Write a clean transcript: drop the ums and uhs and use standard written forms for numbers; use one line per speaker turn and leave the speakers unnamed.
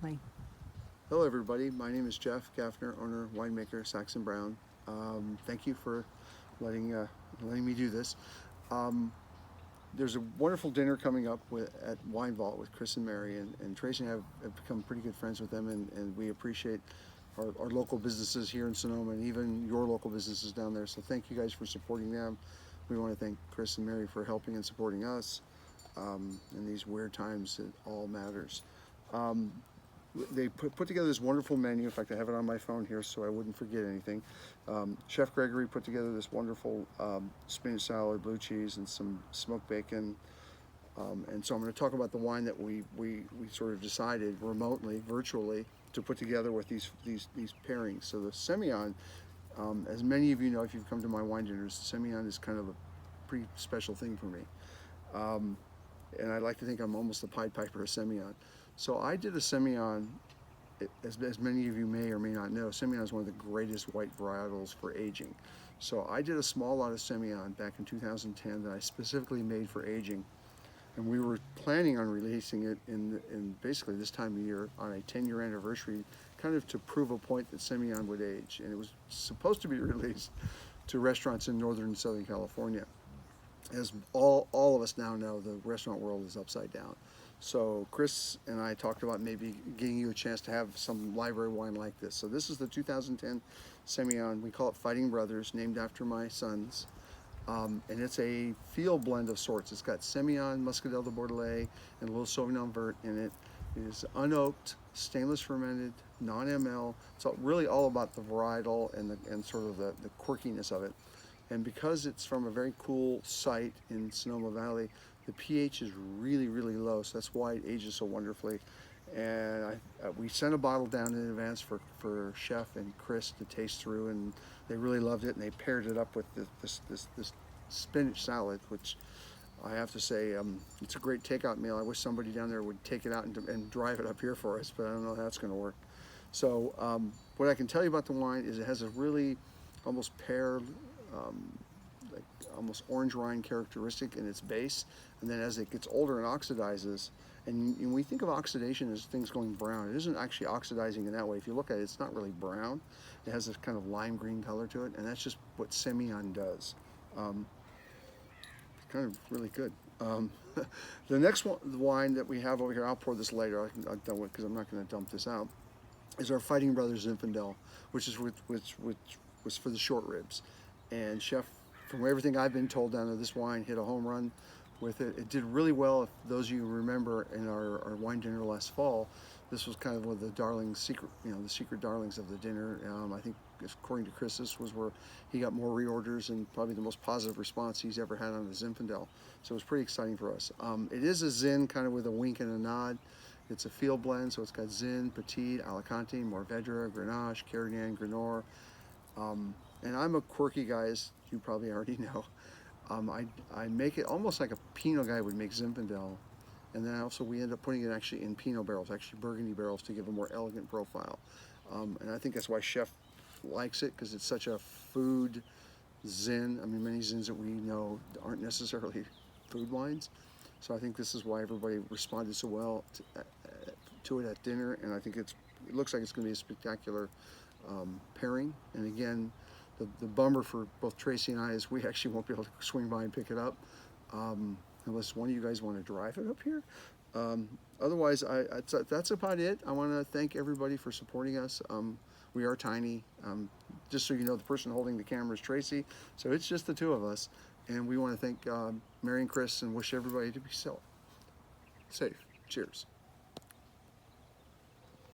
play.
Hello everybody, my name is Jeff Gaffner, owner, winemaker, Saxon Brown. Thank you for letting, uh, letting me do this. Um, there's a wonderful dinner coming up at Wine Vault with Chris and Mary, and Tracy and I have become pretty good friends with them, and we appreciate our local businesses here in Sonoma and even your local businesses down there. So thank you guys for supporting them. We want to thank Chris and Mary for helping and supporting us in these weird times. It all matters. Um, they put together this wonderful menu. In fact, I have it on my phone here so I wouldn't forget anything. Chef Gregory put together this wonderful spinach salad, blue cheese, and some smoked bacon. And so I'm going to talk about the wine that we sort of decided remotely, virtually, to put together with these pairings. So the Semillon, as many of you know if you've come to my wine dinners, Semillon is kind of a pretty special thing for me. Um, and I like to think I'm almost the Pied Piper of Semillon. So I did a Semillon, as many of you may or may not know, Semillon is one of the greatest white varietals for aging. So I did a small lot of Semillon back in 2010 that I specifically made for aging. And we were planning on releasing it in basically this time of year on a 10-year anniversary, kind of to prove a point that Semillon would age. And it was supposed to be released to restaurants in Northern and Southern California. As all of us now know, the restaurant world is upside down. So Chris and I talked about maybe giving you a chance to have some library wine like this. So this is the 2010 Semillon. We call it Fighting Brothers, named after my sons. And it's a field blend of sorts. It's got Semillon, Muscadel de Bordelais, and a little Sauvignon Vert in it. It is unoaked, stainless fermented, non-ML. It's really all about the varietal and sort of the quirkiness of it. And because it's from a very cool site in Sonoma Valley, the pH is really, really low. So that's why it ages so wonderfully. And we sent a bottle down in advance for Chef and Chris to taste through, and they really loved it. And they paired it up with this spinach salad, which I have to say, it's a great takeout meal. I wish somebody down there would take it out and drive it up here for us, but I don't know how that's going to work. So what I can tell you about the wine is it has a really almost pear, like almost orange rind characteristic in its base, and then as it gets older and oxidizes, and when we think of oxidation as things going brown, it isn't actually oxidizing in that way. If you look at it, it's not really brown. It has this kind of lime green color to it, and that's just what Semillon does. It's kind of really good. The next one, the wine that we have over here, I'll pour this later. I'm done with because I'm not going to dump this out. Is our Fighting Brothers Zinfandel, which was for the short ribs. And Chef, from everything I've been told down there, this wine hit a home run with it. It did really well. If those of you remember in our wine dinner last fall, this was kind of one of the darling secret, the secret darlings of the dinner. I think, according to Chris, this was where he got more reorders and probably the most positive response he's ever had on the Zinfandel. So it was pretty exciting for us. It is a Zin kind of with a wink and a nod. It's a field blend, so it's got Zin, Petit, Alicante, Mourvedre, Grenache, Carignan, Grenache. And I'm a quirky guy, as you probably already know. I make it almost like a Pinot guy would make Zinfandel. And then we end up putting it actually in Pinot barrels, actually Burgundy barrels, to give a more elegant profile. And I think that's why Chef likes it, because it's such a food Zin. I mean, many Zins that we know aren't necessarily food wines. So I think this is why everybody responded so well to it at dinner. And I think it looks like it's going to be a spectacular pairing. And again, the bummer for both Tracy and I is we actually won't be able to swing by and pick it up unless one of you guys want to drive it up here. Otherwise, that's about it. I want to thank everybody for supporting us. We are tiny. Just so you know, the person holding the camera is Tracy, so it's just the two of us. And we want to thank Mary and Chris and wish everybody to be safe. Cheers.